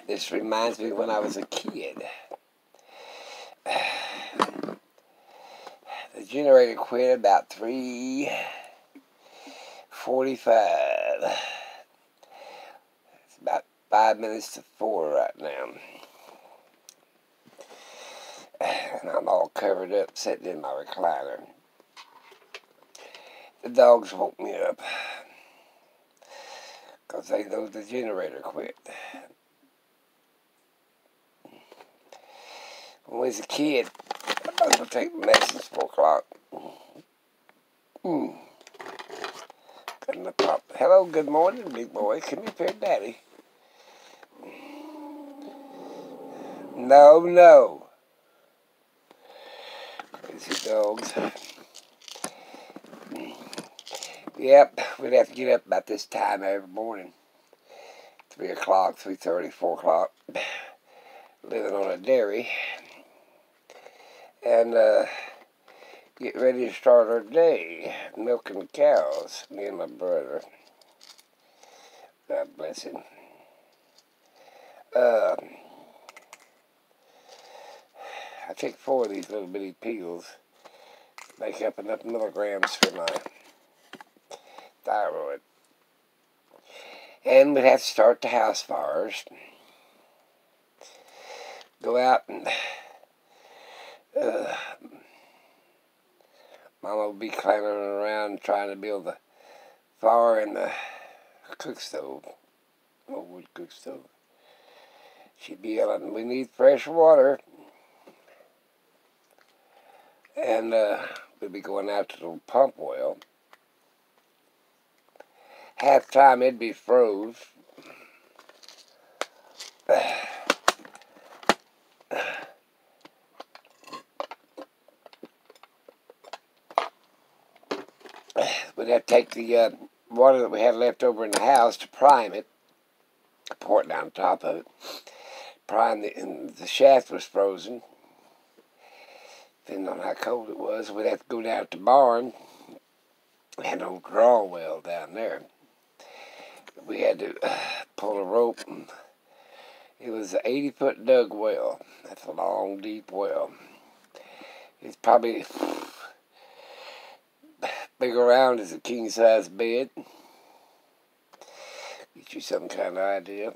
This reminds me when I was a kid. The generator quit about 3:45. It's about 5 minutes to 4 right now. And I'm all covered up sitting in my recliner. The dogs woke me up because they know the generator quit. When I was a kid, I was going to take medicine at 4 o'clock. Cutting the pop. Hello, good morning, big boy. Come here, Daddy. No. Crazy dogs. Yep, we'd have to get up about this time every morning. 3 o'clock, 3:30, 4 o'clock. Living on a dairy. And get ready to start our day. Milking the cows, me and my brother. God bless him. I take 4 of these little bitty pills. Make up enough milligrams for my thyroid. And we'd have to start the house fires. Go out and Mama would be clambering around trying to build the fire in the cook stove, old wood cook stove. She'd be yelling, "We need fresh water." And we'd be going out to the pump well. Half the time it'd be froze. We'd have to take the water that we had left over in the house to prime it, pour it down top of it, prime it, and the shaft was frozen. Depending on how cold it was, we'd have to go down to the barn. We had an old draw well down there. We had to pull a rope. And it was an 80-foot dug well. That's a long, deep well. It's probably big around as a king-size bed. Get you some kind of idea.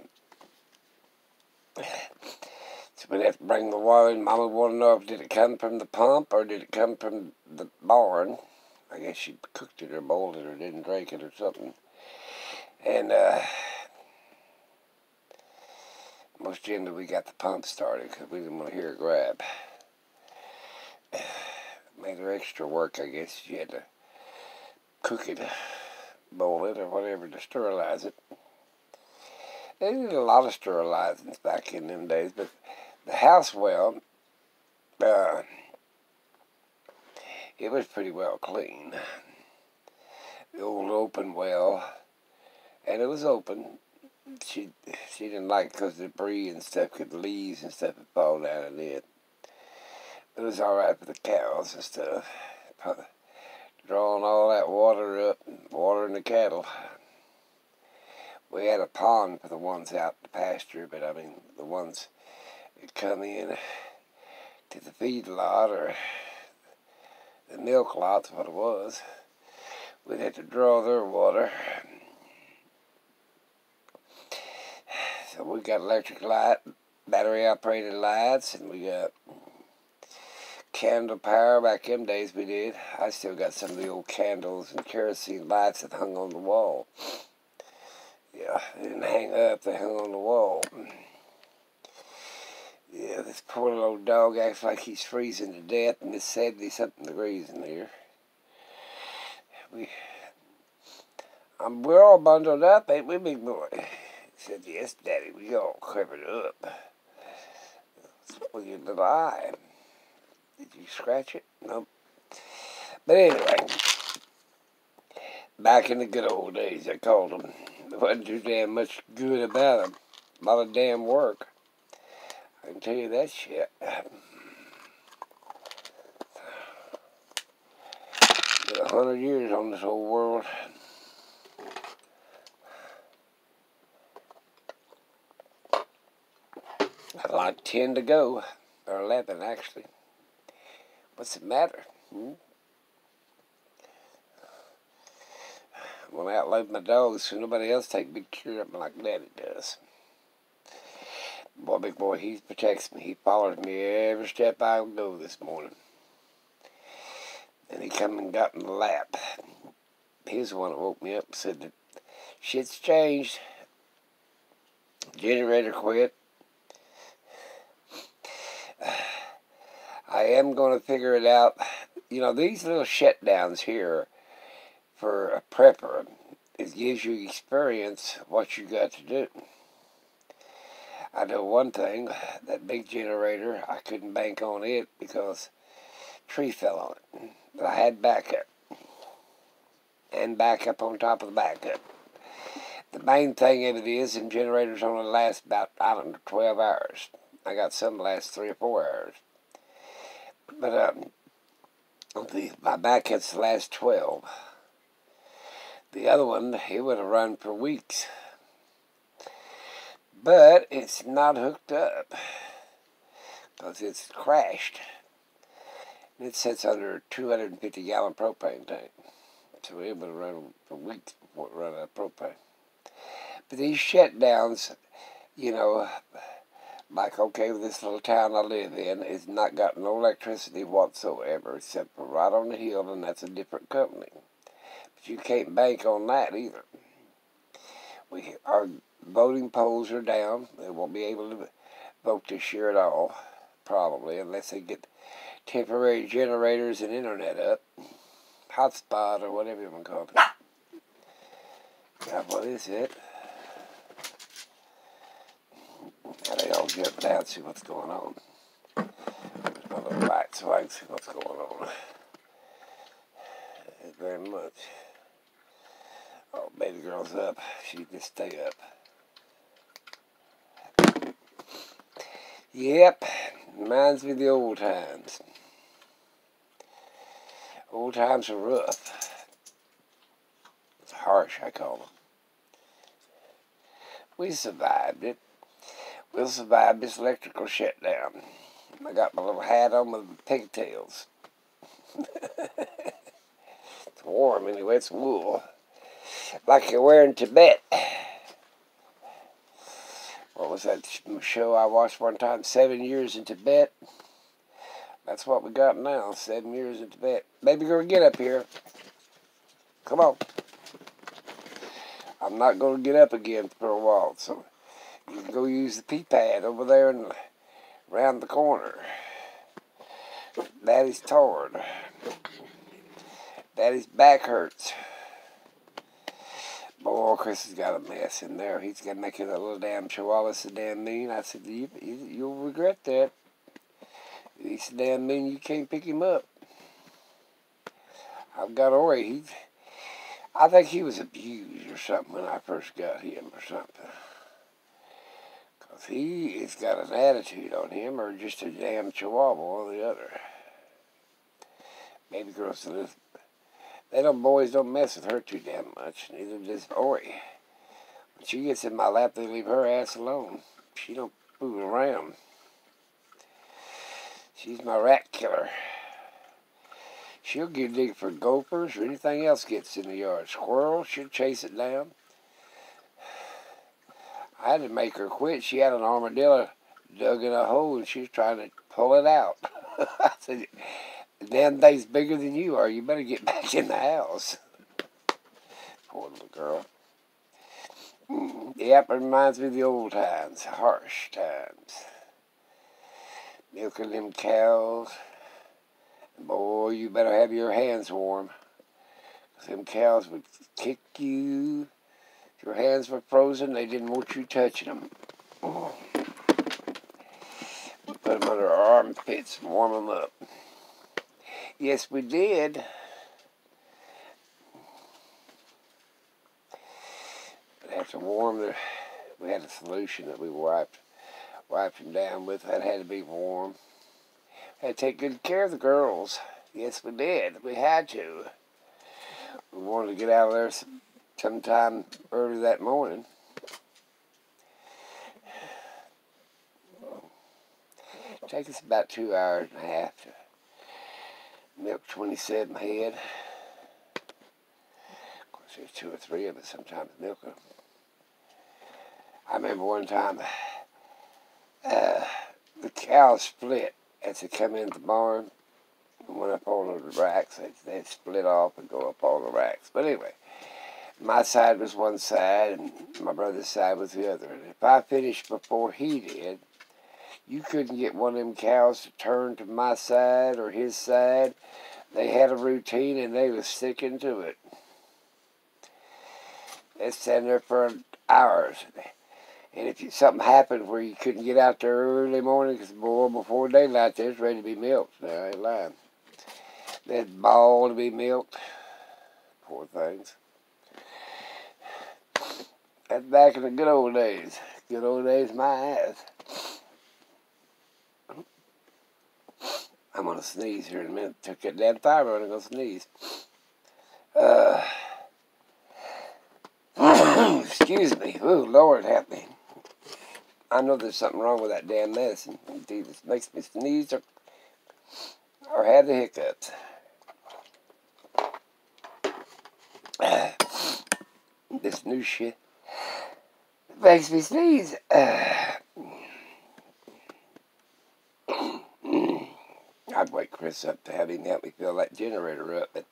So we'd have to bring the water, and Mama would want to know if did it come from the pump or did it come from the barn. I guess she cooked it or boiled it or didn't drink it or something. And most generally we got the pump started because we didn't want to hear it grab. Made her extra work, I guess. She had to cook it, boil it, or whatever to sterilize it. They did a lot of sterilizing back in them days, but the house well, it was pretty well clean. The old open well, and it was open. She didn't like it because debris and stuff, could leaves and stuff would fall down in it. It was all right for the cows and stuff. Drawing all that water up and watering the cattle. We had a pond for the ones out in the pasture, but I mean the ones that come in to the feed lot or the milk lot's what it was. We'd have to draw their water. So we got electric light, battery operated lights, and we got candle power. Back in them days we did. I still got some of the old candles and kerosene lights that hung on the wall. Yeah, they didn't hang up, they hung on the wall. Yeah, this poor little dog acts like he's freezing to death, and it's 70-something degrees in here. We're all bundled up, ain't we, big boy? He said, "Yes, Daddy, we all covered up." With your little eye. Did you scratch it? Nope. But anyway, back in the good old days, I called them. There wasn't too damn much good about them. A lot of damn work. I can tell you that shit. 100 years on this whole world. I'd like 10 to go, or 11 actually. What's the matter? I'm going to outload my dogs so nobody else take big care of me like Daddy does. Boy, big boy, he protects me. He follows me every step I go this morning. And he come and got in the lap. He's the one that woke me up and said that shit's changed. Generator quit. I am going to figure it out. You know, these little shutdowns here for a prepper, it gives you experience what you got to do. I know one thing, that big generator, I couldn't bank on it because a tree fell on it. But I had backup. And backup on top of the backup. The main thing of it is, them generators only last about, 12 hours. I got some last 3 or 4 hours. But my backup's the last 12. The other one, it would have run for weeks. But it's not hooked up because it's crashed. It sits under a 250-gallon propane tank. So it would have run for weeks before it run out of propane. But these shutdowns, you know, like, okay, this little town I live in has not got no electricity whatsoever except for right on the hill, and that's a different company. But you can't bank on that either. Our voting polls are down. They won't be able to vote this year at all, probably, unless they get temporary generators and internet up. Hotspot or whatever you want to call it. God, what is it? Now they all jump down and see what's going on. There's my little light so I can see what's going on. Not very much. Oh, baby girl's up. She can stay up. Yep, reminds me of the old times. Old times are rough. It's harsh, I call them. We survived it. We'll survive this electrical shutdown. I got my little hat on with pigtails. It's warm anyway, it's wool. Like you wear in Tibet. What was that show I watched one time? 7 Years in Tibet. That's what we got now, 7 years in Tibet. Baby girl, get up here. Come on. I'm not going to get up again for a while, so you can go use the pee pad over there and around the corner. Daddy's tired. Daddy's back hurts. Boy, Chris has got a mess in there. He's got to make it a little damn chihuahua so damn mean. I said, you'll regret that. He's so damn mean you can't pick him up. I've got Ori. I think he was abused or something when I first got him or something. Because he has got an attitude on him or just a damn chihuahua or the other. Baby girl said, boys don't mess with her too damn much. Neither does Ori. When she gets in my lap, they leave her ass alone. She don't fool around. She's my rat killer. She'll get dig for gophers or anything else gets in the yard. Squirrels, she'll chase it down. I had to make her quit. She had an armadillo dug in a hole and she was trying to pull it out. I said, the damn thing's bigger than you are. You better get back in the house. Poor little girl. Yep, it reminds me of the old times. Harsh times. Milking them cows. Boy, you better have your hands warm. 'Cause them cows would kick you. If your hands were frozen, they didn't want you touching them. Put them under our armpits and warm them up. Yes, we did. But after warm, we had a solution that we wiped them down with. That had to be warm. Had to take good care of the girls. Yes, we did. We had to. We wanted to get out of there sometime early that morning. Take us about 2 hours and a half to milk 27 head. Of course, there's 2 or 3 of us sometimes milking them. I remember one time the cows split as they come into the barn and went up on the racks. They'd split off and go up on the racks. But anyway, my side was one side and my brother's side was the other. And if I finished before he did, you couldn't get one of them cows to turn to my side or his side. They had a routine and they was sticking to it. They'd stand there for hours. And if something happened where you couldn't get out there early morning, because boy, before daylight, they was ready to be milked. No, I ain't lying. They'd bawl to be milked. Poor things. That's back in the good old days. Good old days, my ass. I'm going to sneeze here in a minute. Took that damn thyroid, I'm going to sneeze. Excuse me. Ooh, Lord help me. I know there's something wrong with that damn medicine. It makes me sneeze or have the hiccups. This new shit makes me sneeze. I'd wake Chris up to have him help me fill that generator up, but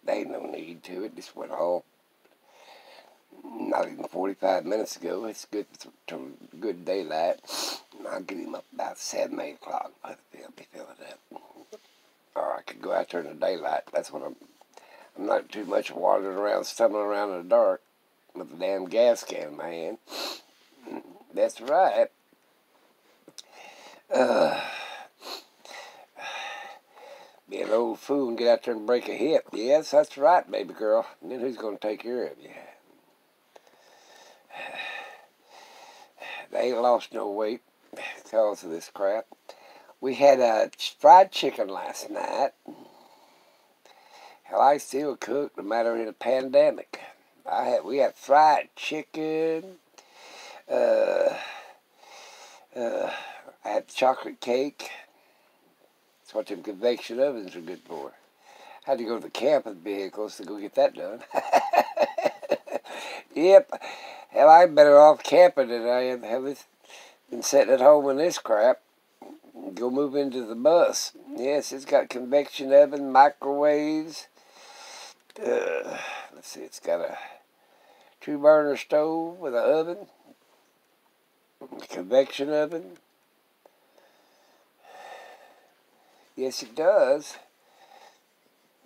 there ain't no need to. It just went off not even 45 minutes ago. It's good to good daylight. I'll get him up about 7, 8 o'clock. I'll be filling it up. Or I could go out there in the daylight. That's when I'm not too much wandering around, stumbling around in the dark with a damn gas can in my hand. That's right. Be an old fool and get out there and break a hip. Yes, that's right, baby girl. And then who's going to take care of you? They ain't lost no weight because of this crap. We had fried chicken last night. Hell, I still cook no matter in a pandemic. We had fried chicken. I had chocolate cake. That's what them convection ovens are good for. I had to go to the camping vehicles to go get that done. Yep. Hell, I'm better off camping than I am been sitting at home in this crap. Go move into the bus. Yes, it's got convection oven, microwaves. Let's see, it's got a 2-burner stove with an oven, convection oven. Yes, it does.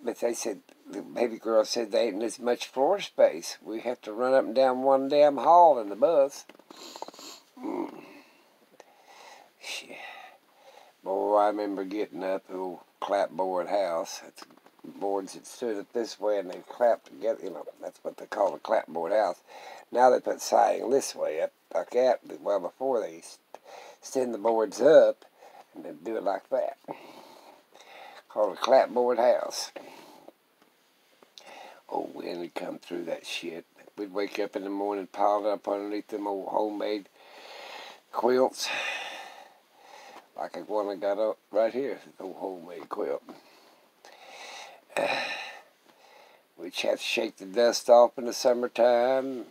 But they said, the baby girl said there ain't as much floor space. We have to run up and down one damn hall in the bus. Shit. Boy, I remember getting up the old clapboard house. It's boards that stood up this way and they clapped together. You know, that's what they call a clapboard house. Now they put siding this way up like that. Well, before they stand the boards up and then do it like that. Called a clapboard house. Oh, wind would come through that shit. We'd wake up in the morning, piled up underneath them old homemade quilts. Like the one I got up right here, the old homemade quilt. We'd have to shake the dust off in the summertime.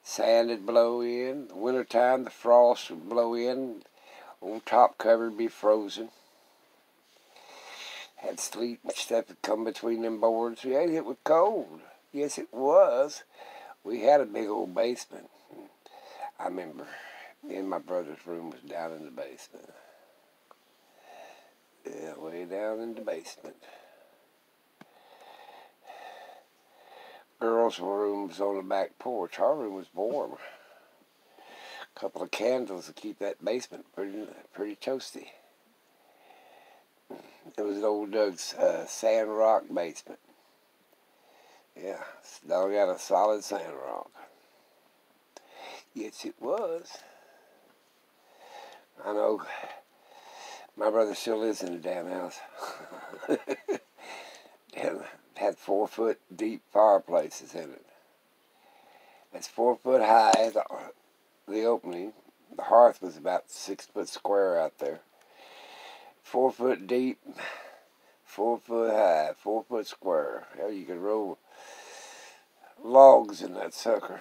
Sand would blow in. The wintertime, the frost would blow in. Old top cover would be frozen. Had sleet and stuff that come between them boards. Yeah, it was cold. Yes, it was. We had a big old basement. I remember me and my brother's room was down in the basement. Yeah, way down in the basement. Girls' room was on the back porch. Our room was warm. A couple of candles to keep that basement pretty toasty. It was old Doug's sand rock basement. Yeah, dog got a solid sand rock. Yes, it was. I know. My brother still lives in the damn house. Had 4-foot deep fireplaces in it. It's 4 foot high. The opening. The hearth was about 6 foot square out there. 4 foot deep, 4 foot high, 4 foot square. Hell, you could roll logs in that sucker.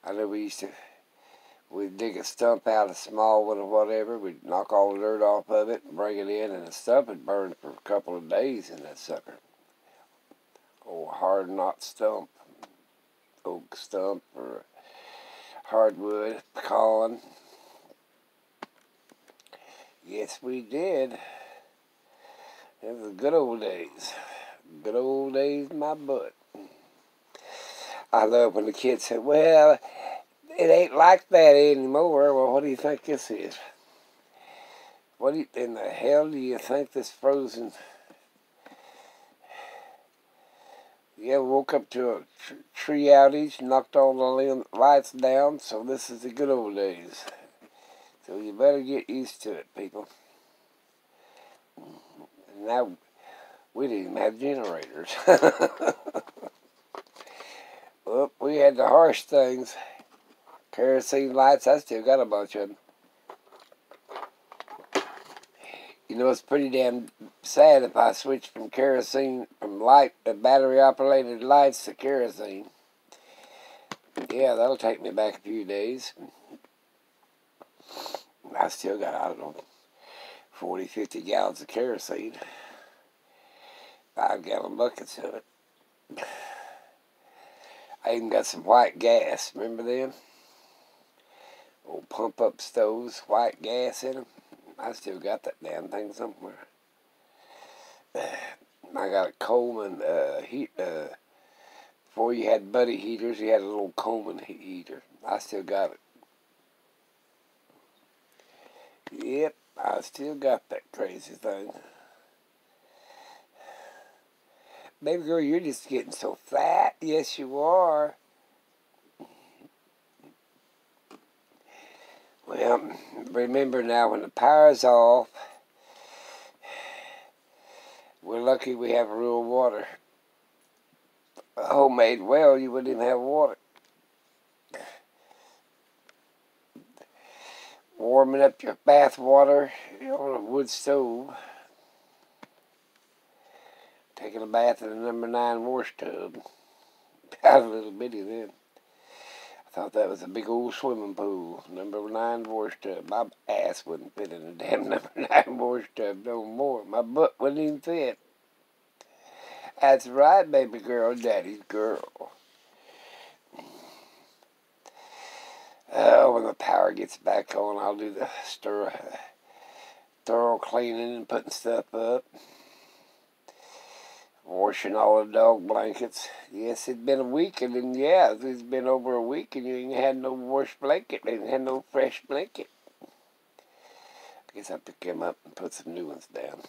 I know we'd dig a stump out, a small one or whatever. We'd knock all the dirt off of it and bring it in, and the stump would burn for a couple of days in that sucker. Old hard knot stump, oak stump, or hardwood, pecan. Yes, we did. It was the good old days. Good old days, my butt. I love when the kids say, well, it ain't like that anymore. Well, what do you think this is? What in the hell do you think this frozen... Yeah, we woke up to a tree outage, knocked all the lights down, so this is the good old days. So you better get used to it, people. And now, we didn't even have generators. Well, we had the harsh things. Kerosene lights, I still got a bunch of them. You know, it's pretty damn sad if I switch from kerosene, from battery-operated lights to kerosene. Yeah, that'll take me back a few days. I still got, I don't know, 40, 50 gallons of kerosene. 5-gallon buckets of it. I even got some white gas. Remember them? Old pump-up stoves, white gas in them. I still got that damn thing somewhere. I got a Coleman before you had buddy heaters, you had a little Coleman heater. I still got it. Yep, I still got that crazy thing. Baby girl, you're just getting so fat. Yes, you are. Well, remember now, when the power's off, we're lucky we have real water. A homemade well, you wouldn't even have water. Warming up your bath water on a wood stove. Taking a bath in a number 9 wash tub. Got a little bitty then. I thought that was a big old swimming pool. Number 9 wash tub. My ass wouldn't fit in a damn number 9 wash tub no more. My butt wouldn't even fit. That's right, baby girl, daddy's girl. Oh, when the power gets back on, I'll do the thorough cleaning and putting stuff up. Washing all the dog blankets. Yes, it's been a week, and then, yeah, it's been over a week, and you ain't had no wash blanket. Ain't had no fresh blanket. I guess I pick them up and put some new ones down.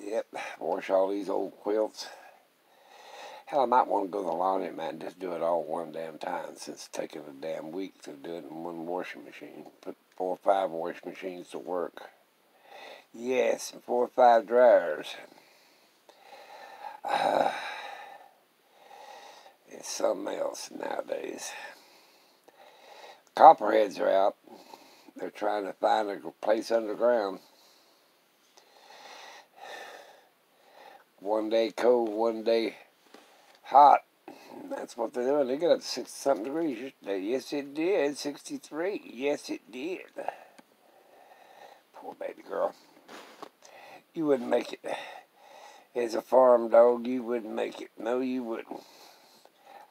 Yep, wash all these old quilts. Hell, I might want to go to the laundromat and just do it all one damn time, since it's taking a damn week to do it in one washing machine. Put 4 or 5 washing machines to work. Yes, and 4 or 5 dryers. It's something else nowadays. Copperheads are out. They're trying to find a place underground. One day cold, one day hot. That's what they're doing. They got up to 60-something degrees yesterday. Yes, it did. 63. Yes, it did. Poor baby girl. You wouldn't make it. As a farm dog, you wouldn't make it. No, you wouldn't.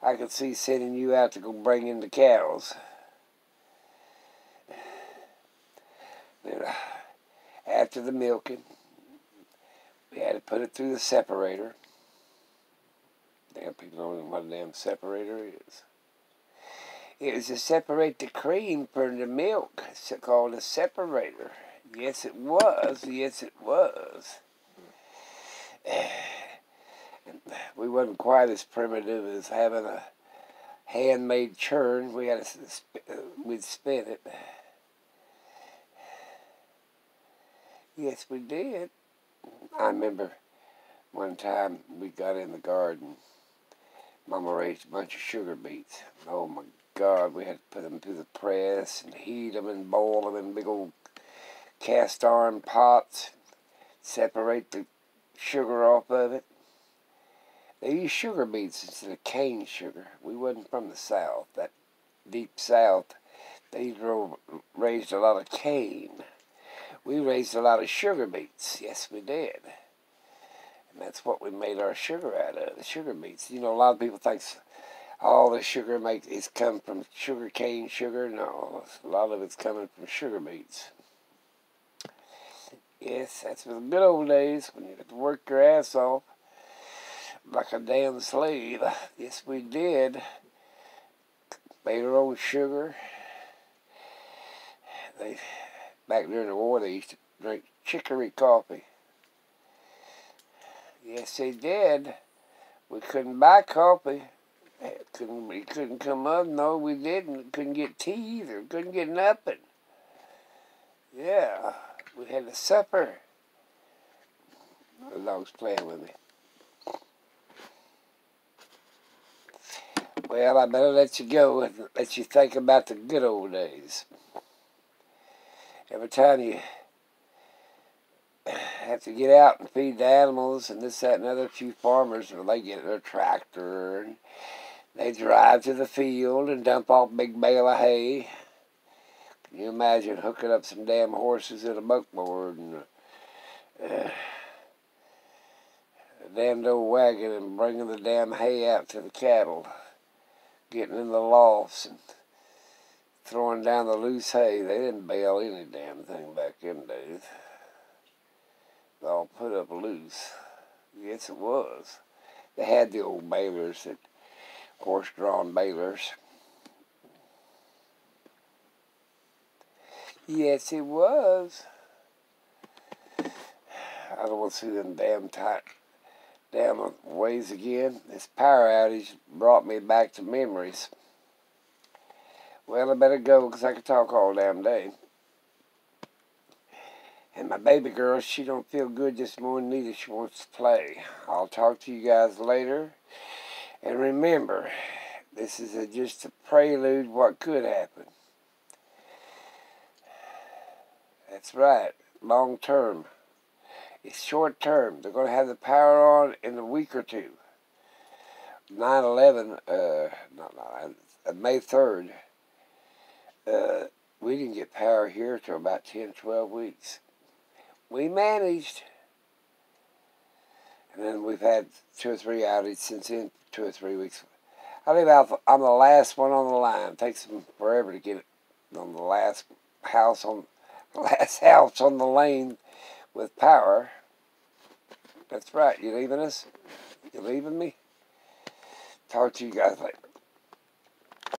I could see sending you out to go bring in the cows. Then, after the milking, we had to put it through the separator. Damn, people don't know what a damn separator is. It was to separate the cream from the milk. It's called a separator. Yes, it was. Yes, it was. We wasn't quite as primitive as having a handmade churn. We had we'd spin it. Yes, we did. I remember one time we got in the garden. Mama raised a bunch of sugar beets. Oh my God, we had to put them through the press and heat them and boil them in big old cast iron pots, separate the sugar off of it. They used sugar beets instead of cane sugar. We wasn't from the South, that deep South. They raised a lot of cane. We raised a lot of sugar beets. Yes, we did. And that's what we made our sugar out of, the sugar beets. You know, a lot of people think all the sugar is come from sugar cane sugar. No, a lot of it's coming from sugar beets. Yes, that's the good old days when you had to work your ass off like a damn slave. Yes, we did. Made our own sugar. Back during the war, they used to drink chicory coffee. Yes, they did. We couldn't buy coffee. We couldn't come up. No, we didn't. Couldn't get tea either. Couldn't get nothing. Yeah, we had to suffer. The dog's playing with me. Well, I better let you go and let you think about the good old days. Every time you have to get out and feed the animals and this, that, and other, few farmers, well, they get their tractor and they drive to the field and dump off a big bale of hay. Can you imagine hooking up some damn horses in a buckboard and a damned old wagon and bringing the damn hay out to the cattle, getting in the lofts and throwing down the loose hay? They didn't bale any damn thing back in the days. They all put up loose. Yes, it was. They had the old balers, that horse-drawn balers. Yes, it was. I don't want to see them damn ways again. This power outage brought me back to memories. Well, I better go because I could talk all damn day. And my baby girl, she don't feel good this morning either. She wants to play. I'll talk to you guys later. And remember, this is just a prelude what could happen. That's right, long term. It's short term. They're going to have the power on in a week or two. 9/11, May 3rd, we didn't get power here till about 10, 12 weeks. We managed. And then we've had 2 or 3 outages since then, 2 or 3 weeks. I'm the last one on the line. It takes them forever to get it on the last house on the lane with power. That's right. You leaving us? You leaving me? Talk to you guys later.